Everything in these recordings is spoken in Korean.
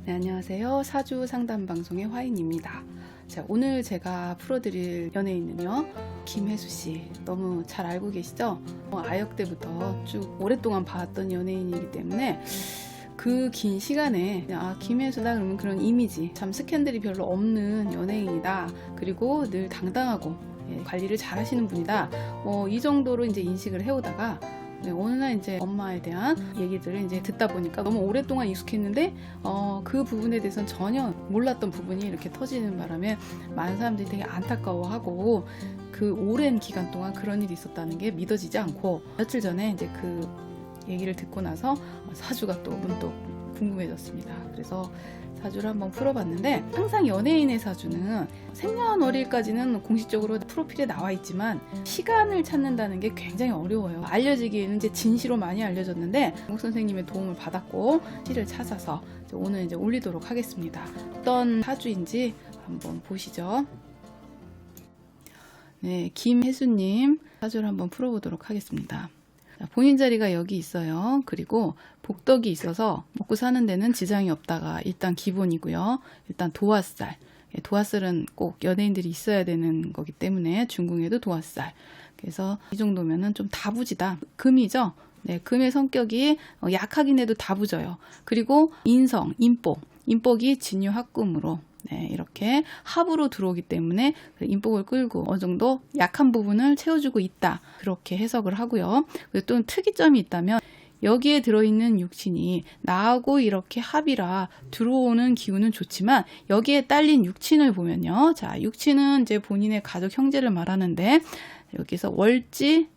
네, 안녕하세요. 사주 상담 방송의 화인입니다. 자, 오늘 제가 풀어드릴 연예인은요, 김혜수 씨. 너무 잘 알고 계시죠? 아역 때부터 쭉 오랫동안 봐왔던 연예인이기 때문에 그 긴 시간에 김혜수다 그러면 그런 이미지, 참 스캔들이 별로 없는 연예인이다. 그리고 늘 당당하고 관리를 잘 하시는 분이다. 이 정도로 이제 인식을 해오다가 어느 날 이제 엄마에 대한 얘기들을 이제 듣다 보니까 너무 오랫동안 익숙했는데 그 부분에 대해서는 전혀 몰랐던 부분이 이렇게 터지는 바람에 많은 사람들이 되게 안타까워하고, 그 오랜 기간 동안 그런 일이 있었다는 게 믿어지지 않고, 며칠 전에 이제 그 얘기를 듣고 나서 사주가 또 문득 궁금해졌습니다. 그래서 사주를 한번 풀어봤는데, 항상 연예인의 사주는 생년월일까지는 공식적으로 프로필에 나와 있지만 시간을 찾는다는 게 굉장히 어려워요. 알려지기에는 이제 진시로 많이 알려졌는데 국 선생님의 도움을 받았고 시를 찾아서 오늘 이제 올리도록 하겠습니다. 어떤 사주인지 한번 보시죠. 네, 김혜수님 사주를 한번 풀어보도록 하겠습니다. 본인 자리가 여기 있어요. 그리고 복덕이 있어서 먹고 사는 데는 지장이 없다가 일단 기본이고요. 일단 도화살. 도화살은 꼭 연예인들이 있어야 되는 거기 때문에 중궁에도 도화살. 그래서 이 정도면은 좀 다부지다. 금이죠. 네, 금의 성격이 약하긴 해도 다부져요. 그리고 인성, 인복이 진유합금으로 이렇게 합으로 들어오기 때문에 인복을 끌고 어느 정도 약한 부분을 채워주고 있다. 그렇게 해석을 하고요. 또 특이점이 있다면 여기에 들어있는 육친이 나하고 이렇게 합이라 들어오는 기운은 좋지만 여기에 딸린 육친을 보면요. 자, 육친은 이제 본인의 가족 형제를 말하는데 여기서 월지,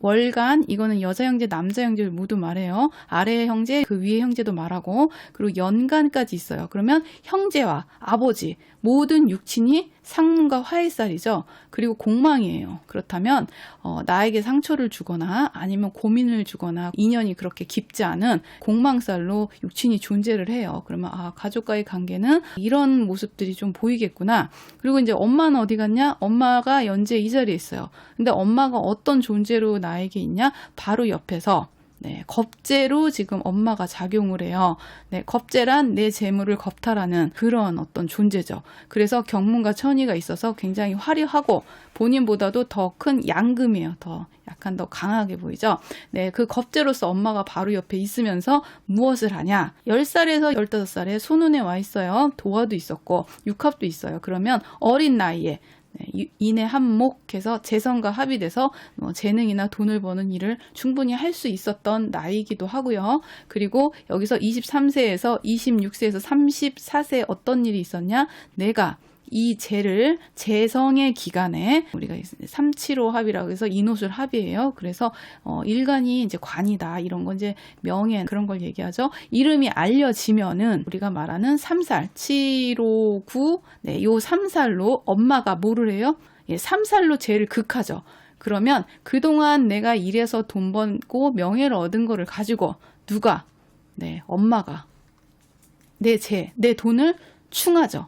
월간, 이거는 여자 형제, 남자 형제를 모두 말해요. 아래 형제, 그 위에 형제도 말하고, 그리고 연간까지 있어요. 그러면 형제와 아버지, 모든 육친이 상문과 화해살이죠. 그리고 공망이에요. 그렇다면 나에게 상처를 주거나 아니면 고민을 주거나 인연이 그렇게 깊지 않은 공망살로 육친이 존재를 해요. 그러면 가족과의 관계는 이런 모습들이 좀 보이겠구나. 그리고 이제 엄마는 어디 갔냐? 엄마가 연재 이 자리에 있어요. 근데 엄마가 어떤 존재로 나에게 있냐? 바로 옆에서 겁재로 지금 엄마가 작용을 해요. 겁재란 내 재물을 겁탈하는 그런 어떤 존재죠. 그래서 경문과 천의가 있어서 굉장히 화려하고 본인보다도 더 큰 양금이에요. 약간 더 강하게 보이죠. 그 겁재로서 엄마가 바로 옆에 있으면서 무엇을 하냐? 10살에서 15살에 손운에 와 있어요. 도화도 있었고 육합도 있어요. 그러면 어린 나이에 인의 한몫해서 재성과 합이 돼서 재능이나 돈을 버는 일을 충분히 할 수 있었던 나이이기도 하고요. 그리고 여기서 23세에서 26세에서 34세에 어떤 일이 있었냐? 내가 이 재를 재성의 기간에 우리가 375 합이라고 해서 인호술 합이에요. 그래서 일간이 이제 관이다. 이런 건 이제 명예 그런 걸 얘기하죠. 이름이 알려지면은 우리가 말하는 3살, 759, 요 3살로 엄마가 뭐를 해요? 3살로 재를 극하죠. 그러면 그동안 내가 일해서 돈 벌고 명예를 얻은 거를 가지고 누가? 엄마가 내 돈을 충하죠.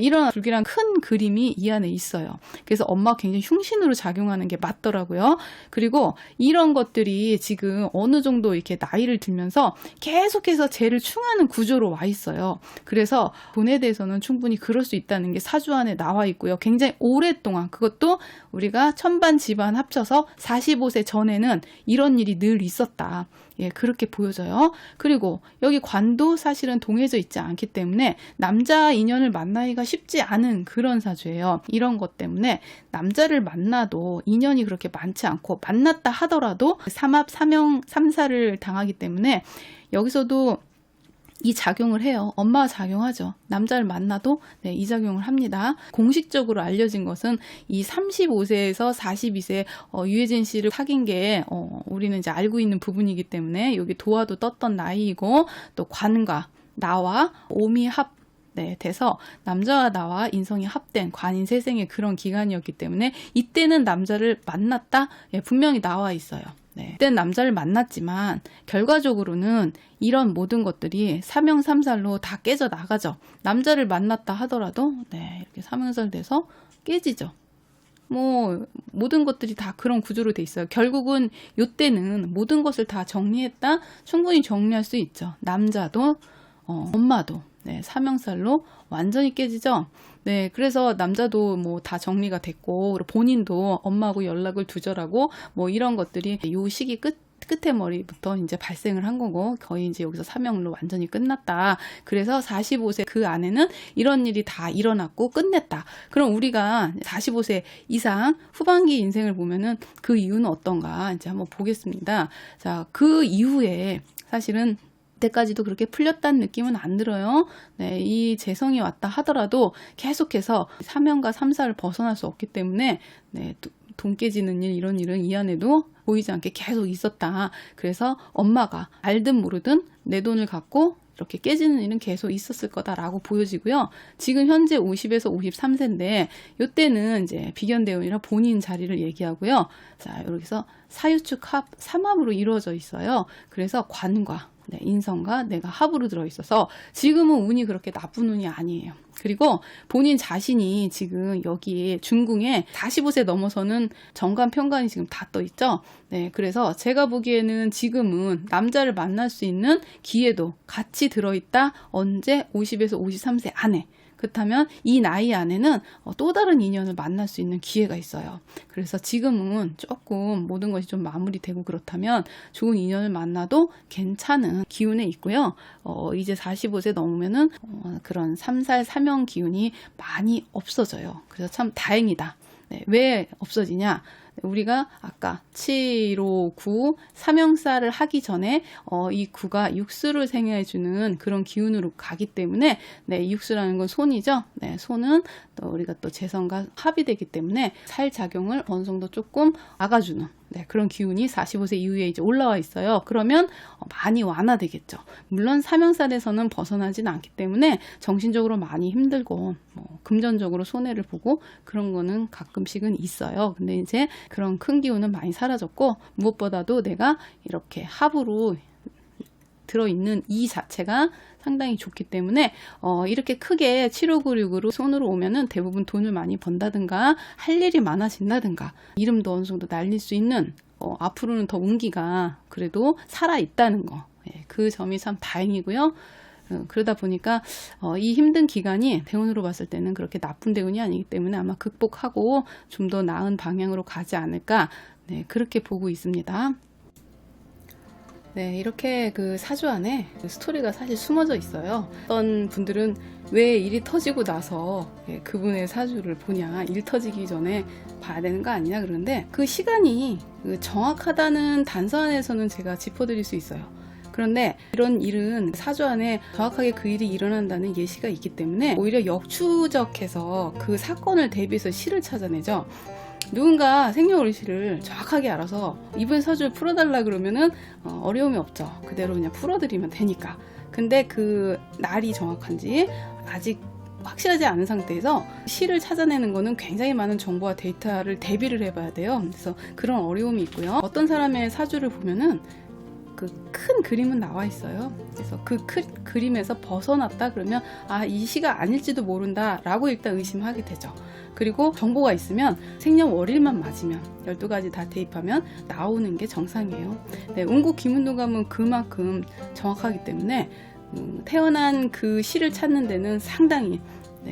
이런 불길한 큰 그림이 이 안에 있어요. 그래서 엄마가 굉장히 흉신으로 작용하는 게 맞더라고요. 그리고 이런 것들이 지금 어느 정도 이렇게 나이를 들면서 계속해서 재를 충하는 구조로 와 있어요. 그래서 돈에 대해서는 충분히 그럴 수 있다는 게 사주 안에 나와 있고요. 굉장히 오랫동안, 그것도 우리가 천반 집안 합쳐서 45세 전에는 이런 일이 늘 있었다. 그렇게 보여져요. 그리고 여기 관도 사실은 동해져 있지 않기 때문에 남자 인연을 만나기가 쉽지 않은 그런 사주예요. 이런 것 때문에 남자를 만나도 인연이 그렇게 많지 않고, 만났다 하더라도 삼합, 삼형, 삼사를 당하기 때문에 여기서도 이 작용을 해요. 엄마가 작용하죠. 남자를 만나도 이 작용을 합니다. 공식적으로 알려진 것은 이 35세에서 42세 유해진 씨를 사귄 게 우리는 이제 알고 있는 부분이기 때문에 여기 도화도 떴던 나이이고, 또 관과 나와 오미 합 돼서 남자와 나와 인성이 합된 관인세생의 그런 기간이었기 때문에 이때는 남자를 만났다? 분명히 나와 있어요. 그때는 남자를 만났지만 결과적으로는 이런 모든 것들이 삼형삼살로 다 깨져 나가죠. 남자를 만났다 하더라도 이렇게 삼형살 돼서 깨지죠. 뭐 모든 것들이 다 그런 구조로 돼 있어요. 결국은 요때는 모든 것을 다 정리했다, 충분히 정리할 수 있죠. 남자도 엄마도 네, 사명살로 완전히 깨지죠. 네, 그래서 남자도 뭐 다 정리가 됐고, 그리고 본인도 엄마하고 연락을 두절하고, 뭐 이런 것들이 요 시기 끝에 머리부터 이제 발생을 한 거고, 거의 이제 여기서 사명로 완전히 끝났다. 그래서 45세 그 안에는 이런 일이 다 일어났고 끝냈다. 그럼 우리가 45세 이상 후반기 인생을 보면은 그 이유는 어떤가 이제 한번 보겠습니다. 자, 그 이후에 사실은 그때까지도 그렇게 풀렸다는 느낌은 안 들어요. 네, 이 재성이 왔다 하더라도 계속해서 사명과 삼사를 벗어날 수 없기 때문에 네, 돈 깨지는 일, 이런 일은 이 안에도 보이지 않게 계속 있었다. 그래서 엄마가 알든 모르든 내 돈을 갖고 이렇게 깨지는 일은 계속 있었을 거다라고 보여지고요. 지금 현재 50에서 53세인데 이때는 이제 비견대운이라 본인 자리를 얘기하고요. 자, 여기서 사유축 합, 삼합으로 이루어져 있어요. 그래서 관과 네, 인성과 내가 합으로 들어있어서 지금은 운이 그렇게 나쁜 운이 아니에요. 그리고 본인 자신이 지금 여기에 중궁에 45세 넘어서는 정관, 편관이 지금 다 떠 있죠. 네, 그래서 제가 보기에는 지금은 남자를 만날 수 있는 기회도 같이 들어있다. 언제? 50에서 53세 안에. 그렇다면 이 나이 안에는 또 다른 인연을 만날 수 있는 기회가 있어요. 그래서 지금은 조금 모든 것이 좀 마무리되고 그렇다면 좋은 인연을 만나도 괜찮은 기운에 있고요. 이제 45세 넘으면은 그런 3살 사명 기운이 많이 없어져요. 그래서 참 다행이다. 네, 왜 없어지냐? 우리가 아까 7, 5, 9 사명사를 하기 전에 이 9가 육수를 생해주는 그런 기운으로 가기 때문에 네, 육수라는 건 손이죠. 네, 손은 또 우리가 또 재성과 합이 되기 때문에 살 작용을 어느 정도 조금 막아주는 네, 그런 기운이 45세 이후에 이제 올라와 있어요. 그러면 많이 완화되겠죠. 물론 사명살에서는 벗어나지는 않기 때문에 정신적으로 많이 힘들고 뭐 금전적으로 손해를 보고 그런 거는 가끔씩은 있어요. 근데 이제 그런 큰 기운은 많이 사라졌고 무엇보다도 내가 이렇게 합으로 들어있는 이 자체가 상당히 좋기 때문에 이렇게 크게 7596으로 손으로 오면은 대부분 돈을 많이 번다든가 할 일이 많아진다든가 이름도 어느 정도 날릴 수 있는 앞으로는 더 운기가 그래도 살아있다는 거 예, 그 점이 참 다행이고요. 그러다 보니까 이 힘든 기간이 대운으로 봤을 때는 그렇게 나쁜 대운이 아니기 때문에 아마 극복하고 좀 더 나은 방향으로 가지 않을까 네, 그렇게 보고 있습니다. 네, 이렇게 그 사주 안에 스토리가 사실 숨어져 있어요. 어떤 분들은 왜 일이 터지고 나서 그분의 사주를 보냐, 일 터지기 전에 봐야 되는 거 아니냐 그러는데 그 시간이 정확하다는 단서 안에서는 제가 짚어드릴 수 있어요. 그런데 이런 일은 사주 안에 정확하게 그 일이 일어난다는 예시가 있기 때문에 오히려 역추적해서 그 사건을 대비해서 시를 찾아내죠. 누군가 생년월일을 정확하게 알아서 이분 사주를 풀어달라 그러면은 어려움이 없죠. 그대로 그냥 풀어드리면 되니까. 근데 그 날이 정확한지 아직 확실하지 않은 상태에서 시를 찾아내는 거는 굉장히 많은 정보와 데이터를 대비를 해봐야 돼요. 그래서 그런 어려움이 있고요. 어떤 사람의 사주를 보면은 그 큰 그림은 나와 있어요. 그래서 그 그림에서 벗어났다 그러면 이 시가 아닐지도 모른다 라고 일단 의심하게 되죠. 그리고 정보가 있으면 생년월일만 맞으면 12가지 다 대입하면 나오는 게 정상이에요. 네, 운국 기문도감은 그만큼 정확하기 때문에 태어난 그 시를 찾는 데는 상당히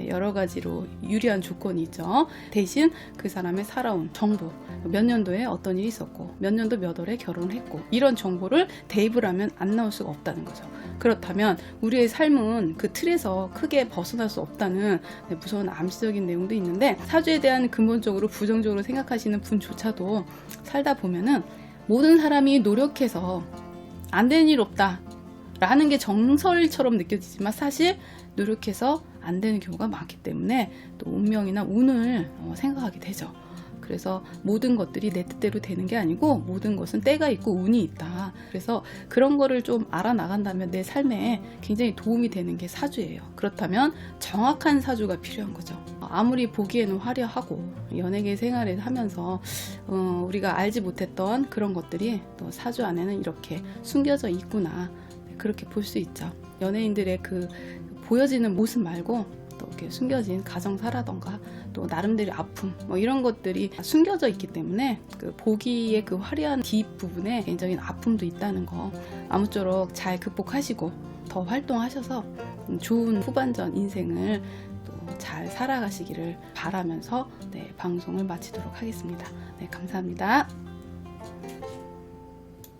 여러 가지로 유리한 조건이 있죠. 대신 그 사람의 살아온 정보, 몇 년도에 어떤 일이 있었고 몇 년도 몇 월에 결혼을 했고 이런 정보를 대입을 하면 안 나올 수가 없다는 거죠. 그렇다면 우리의 삶은 그 틀에서 크게 벗어날 수 없다는 무서운 암시적인 내용도 있는데 사주에 대한 근본적으로 부정적으로 생각하시는 분조차도 살다 보면은 모든 사람이 노력해서 안 되는 일 없다 라는 게 정설처럼 느껴지지만 사실 노력해서 안 되는 경우가 많기 때문에 또 운명이나 운을 생각하게 되죠. 그래서 모든 것들이 내 뜻대로 되는 게 아니고 모든 것은 때가 있고 운이 있다. 그래서 그런 거를 좀 알아나간다면 내 삶에 굉장히 도움이 되는 게 사주예요. 그렇다면 정확한 사주가 필요한 거죠. 아무리 보기에는 화려하고 연예계 생활을 하면서 우리가 알지 못했던 그런 것들이 또 사주 안에는 이렇게 숨겨져 있구나. 그렇게 볼 수 있죠. 연예인들의 그 보여지는 모습 말고 또 이렇게 숨겨진 가정사라던가 또 나름대로 아픔 뭐 이런 것들이 숨겨져 있기 때문에 그 보기의 그 화려한 뒷부분에 개인적인 아픔도 있다는 거 아무쪼록 잘 극복하시고 더 활동하셔서 좋은 후반전 인생을 또 잘 살아가시기를 바라면서 네, 방송을 마치도록 하겠습니다. 네, 감사합니다.